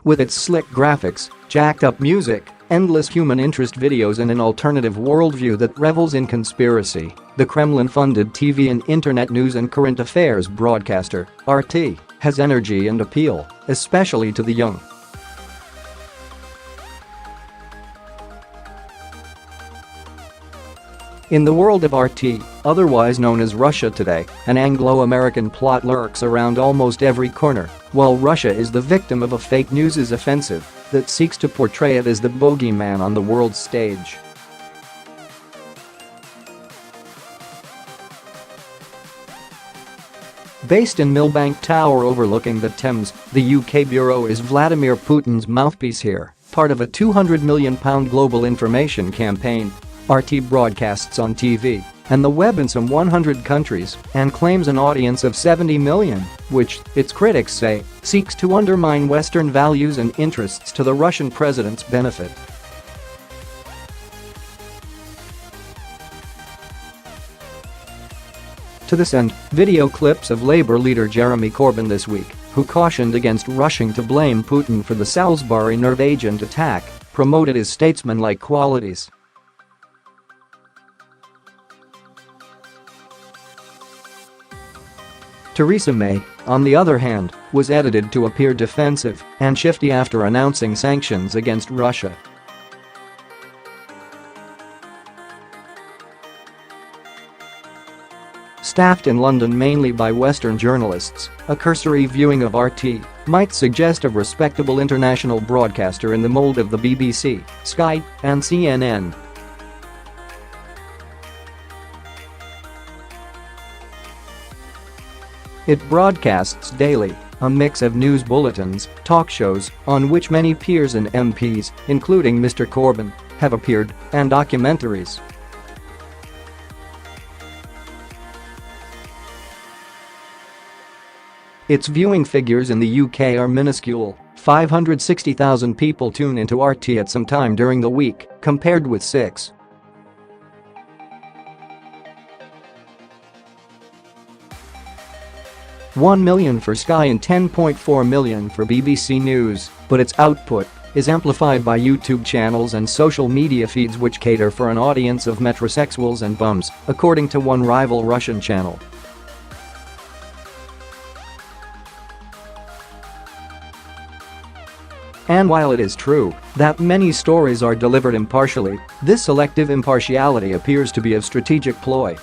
With its slick graphics, jacked-up music, endless human interest videos and an alternative worldview that revels in conspiracy, the Kremlin-funded TV and internet news and current affairs broadcaster, RT, has energy and appeal, especially to the young. In the world of RT, otherwise known as Russia Today, an Anglo-American plot lurks around almost every corner, while Russia is the victim of a fake news offensive that seeks to portray it as the bogeyman on the world stage. Based in Millbank Tower overlooking the Thames, the UK bureau is Vladimir Putin's mouthpiece here, part of a £200 million global information campaign. RT broadcasts on TV and the web in some 100 countries and claims an audience of 70 million, which, its critics say, seeks to undermine Western values and interests to the Russian president's benefit. To this end, video clips of Labour leader Jeremy Corbyn this week, who cautioned against rushing to blame Putin for the Salisbury nerve agent attack, promoted his statesmanlike qualities. Theresa May, on the other hand, was edited to appear defensive and shifty after announcing sanctions against Russia. Staffed in London mainly by Western journalists, a cursory viewing of RT might suggest a respectable international broadcaster in the mold of the BBC, Sky, and CNN. It broadcasts daily, a mix of news bulletins, talk shows, on which many peers and MPs, including Mr. Corbyn, have appeared, and documentaries. Its viewing figures in the UK are minuscule. 560,000 people tune into RT at some time during the week, compared with 1 million for Sky and 10.4 million for BBC News, but its output is amplified by YouTube channels and social media feeds which cater for an audience of metrosexuals and bums, according to one rival Russian channel. And while it is true that many stories are delivered impartially, this selective impartiality appears to be a strategic ploy.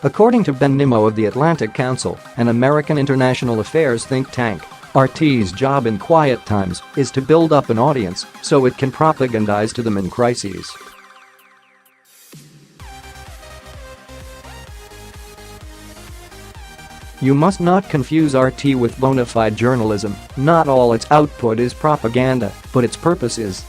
According to Ben Nimmo of the Atlantic Council, an American international affairs think tank, RT's job in quiet times is to build up an audience so it can propagandize to them in crises. You must not confuse RT with bona fide journalism. Not all its output is propaganda, but its purpose is.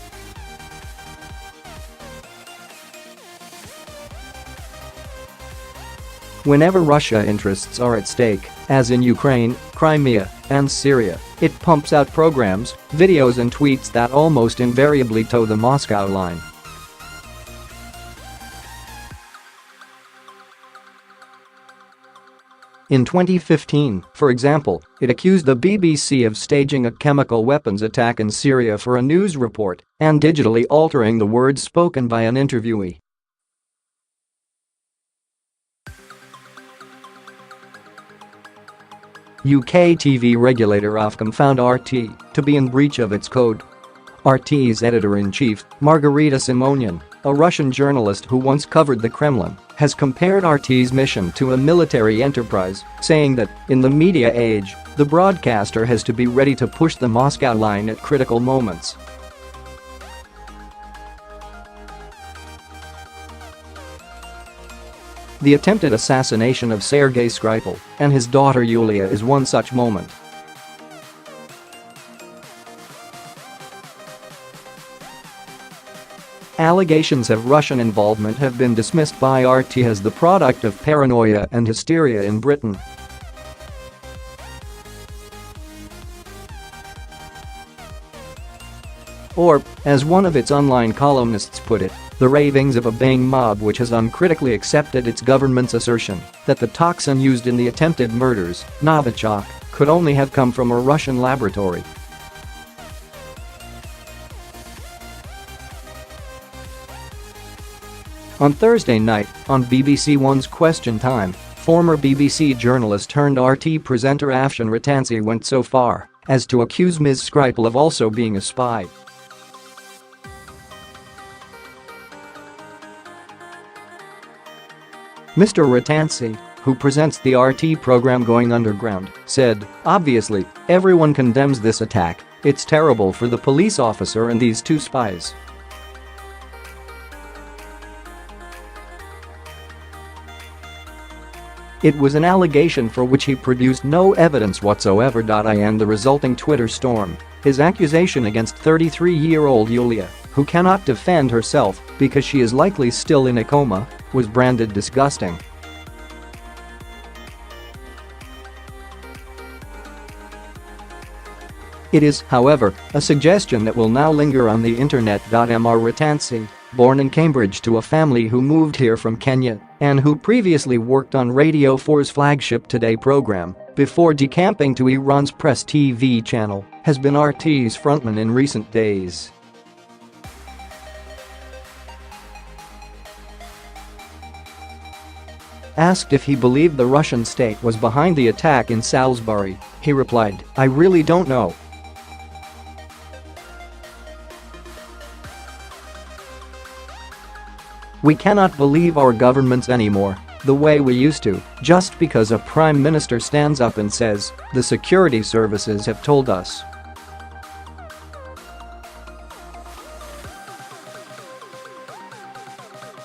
Whenever Russia interests are at stake, as in Ukraine, Crimea, and Syria, it pumps out programs, videos and tweets that almost invariably toe the Moscow line. In 2015, for example, it accused the BBC of staging a chemical weapons attack in Syria for a news report and digitally altering the words spoken by an interviewee. UK TV regulator Ofcom found RT to be in breach of its code. RT's editor-in-chief, Margarita Simonian, a Russian journalist who once covered the Kremlin, has compared RT's mission to a military enterprise, saying that, in the media age, the broadcaster has to be ready to push the Moscow line at critical moments. The attempted assassination of Sergei Skripal and his daughter Yulia is one such moment. Allegations of Russian involvement have been dismissed by RT as the product of paranoia and hysteria in Britain. Or, as one of its online columnists put it, The ravings of a baying mob which has uncritically accepted its government's assertion that the toxin used in the attempted murders, Novichok, could only have come from a Russian laboratory. On Thursday night, on BBC One's Question Time, former BBC journalist turned RT presenter Afshin Rattansi went so far as to accuse Ms. Skripal of also being a spy. Mr. Rattansi, who presents the RT program Going Underground, said, "Obviously, everyone condemns this attack. It's terrible for the police officer and these two spies." It was an allegation for which he produced no evidence whatsoever. And the resulting Twitter storm. His accusation against 33-year-old Yulia, who cannot defend herself because she is likely still in a coma, was branded disgusting. It is, however, a suggestion that will now linger on the internet. Mr. Rattansi, born in Cambridge to a family who moved here from Kenya and who previously worked on Radio 4's flagship Today program before decamping to Iran's Press TV channel, has been RT's frontman in recent days. Asked if he believed the Russian state was behind the attack in Salisbury, he replied, "I really don't know." "We cannot believe our governments anymore the way we used to, just because a prime minister stands up and says, 'The security services have told us.'"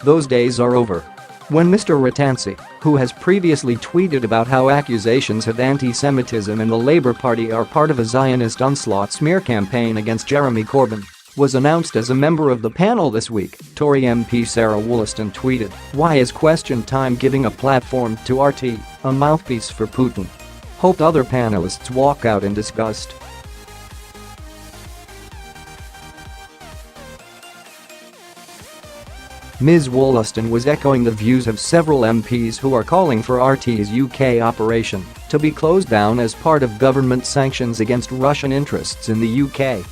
Those days are over. When Mr. Rattansi, who has previously tweeted about how accusations of anti-Semitism in the Labour Party are part of a Zionist onslaught smear campaign against Jeremy Corbyn, was announced as a member of the panel this week, Tory MP Sarah Wollaston tweeted, "Why is Question Time giving a platform to RT, a mouthpiece for Putin? Hope other panelists walk out in disgust." Ms. Wollaston was echoing the views of several MPs who are calling for RT's UK operation to be closed down as part of government sanctions against Russian interests in the UK.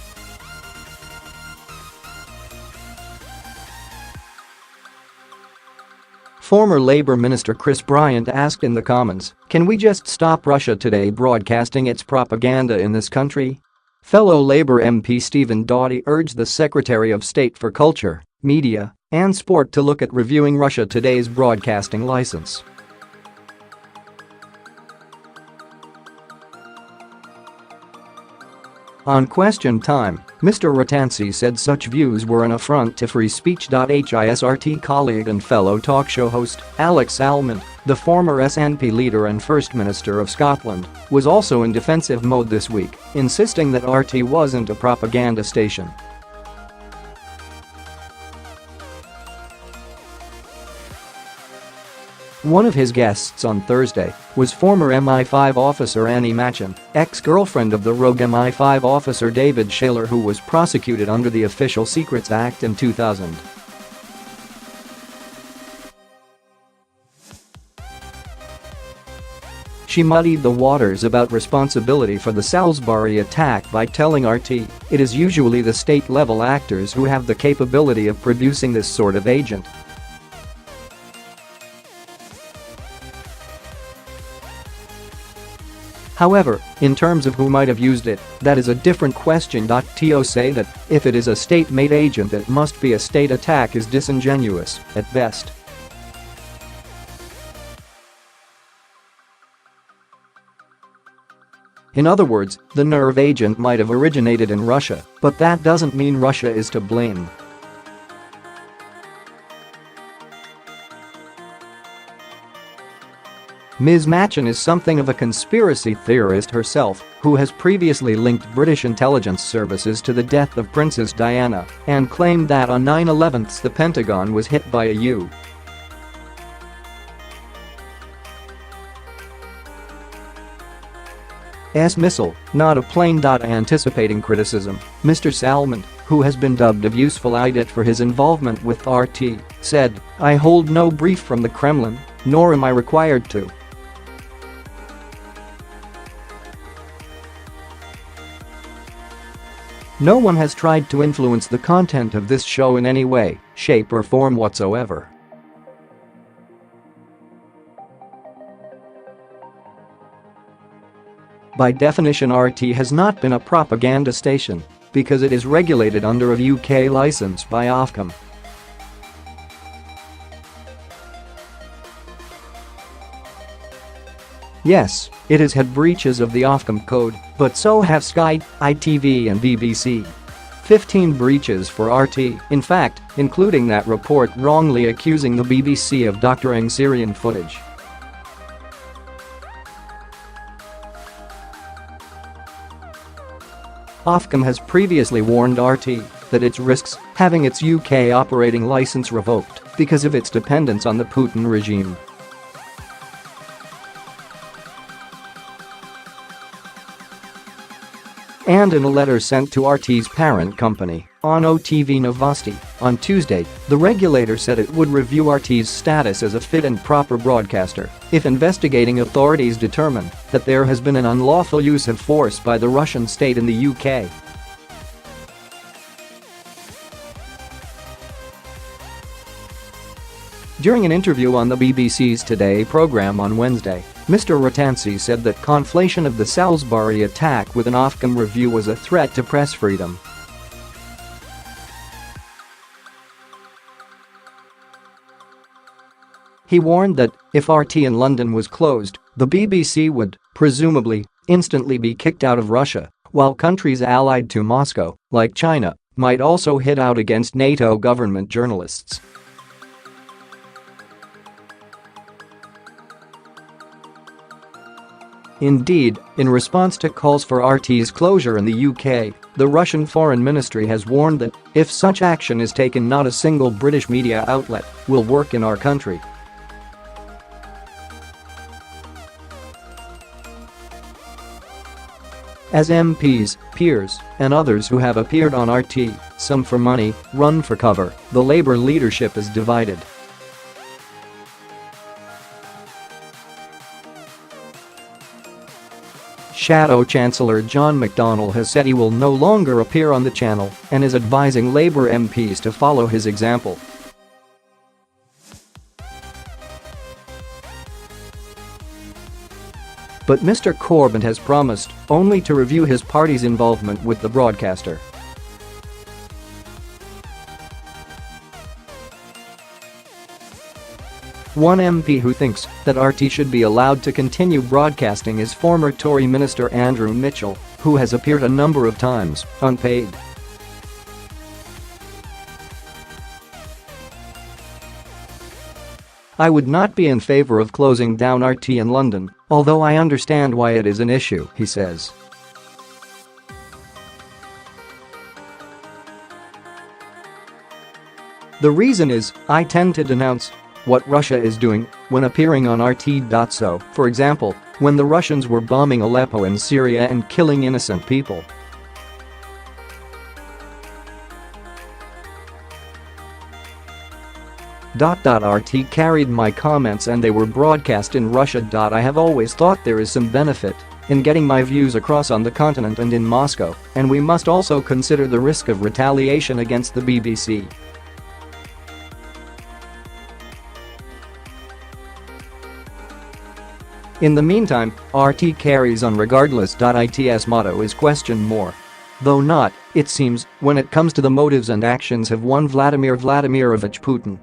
Former Labour Minister Chris Bryant asked in the Commons, "Can we just stop Russia Today broadcasting its propaganda in this country?" Fellow Labour MP Stephen Doughty urged the Secretary of State for Culture, Media and Sport to look at reviewing Russia Today's broadcasting license. On Question Time, Mr. Rattansi said such views were an affront to free speech. His RT colleague and fellow talk show host, Alex Salmond, the former SNP leader and First Minister of Scotland, was also in defensive mode this week, insisting that RT wasn't a propaganda station. One of his guests on Thursday was former MI5 officer Annie Machin, ex-girlfriend of the rogue MI5 officer David Shaler, who was prosecuted under the Official Secrets Act in 2000. She muddied the waters about responsibility for the Salisbury attack by telling RT it is usually the state-level actors who have the capability of producing this sort of agent. However, in terms of who might have used it, that is a different question. To say that if it is a state-made agent it must be a state attack is disingenuous, at best. In other words, the nerve agent might have originated in Russia, but that doesn't mean Russia is to blame. Ms. Machin is something of a conspiracy theorist herself, who has previously linked British intelligence services to the death of Princess Diana and claimed that on 9/11 the Pentagon was hit by a U.S. missile, not a plane. Anticipating criticism, Mr. Salmond, who has been dubbed a useful idiot for his involvement with RT, said, "I hold no brief from the Kremlin, nor am I required to." No one has tried to influence the content of this show in any way, shape or form whatsoever. By definition, RT has not been a propaganda station because it is regulated under a UK license by Ofcom. Yes, it has had breaches of the Ofcom code, but so have Sky, ITV and BBC. 15 breaches for RT, in fact, including that report wrongly accusing the BBC of doctoring Syrian footage. Ofcom has previously warned RT that it risks having its UK operating license revoked because of its dependence on the Putin regime. And in a letter sent to RT's parent company, OTV Novosti, on Tuesday, the regulator said it would review RT's status as a fit and proper broadcaster if investigating authorities determine that there has been an unlawful use of force by the Russian state in the UK. During an interview on the BBC's Today programme on Wednesday, Mr. Ratansi said that conflation of the Salisbury attack with an Ofcom review was a threat to press freedom. He warned that if RT in London was closed, the BBC would, presumably, instantly be kicked out of Russia, while countries allied to Moscow, like China, might also hit out against NATO government journalists. Indeed, in response to calls for RT's closure in the UK, the Russian Foreign Ministry has warned that if such action is taken, not a single British media outlet will work in our country. As MPs, peers, and others who have appeared on RT, some for money, run for cover, the Labour leadership is divided. Shadow Chancellor John McDonnell has said he will no longer appear on the channel and is advising Labour MPs to follow his example. But Mr. Corbyn has promised only to review his party's involvement with the broadcaster. One MP who thinks that RT should be allowed to continue broadcasting is former Tory Minister Andrew Mitchell, who has appeared a number of times, unpaid. "I would not be in favour of closing down RT in London, although I understand why it is an issue," he says. "The reason is, I tend to denounce what Russia is doing when appearing on RT. So, for example, when the Russians were bombing Aleppo in Syria and killing innocent people. RT carried my comments and they were broadcast in Russia. I have always thought there is some benefit in getting my views across on the continent and in Moscow, and we must also consider the risk of retaliation against the BBC." In the meantime, RT carries on regardless. Its motto is "question more." Though not, it seems, when it comes to the motives and actions of one Vladimir Vladimirovich Putin.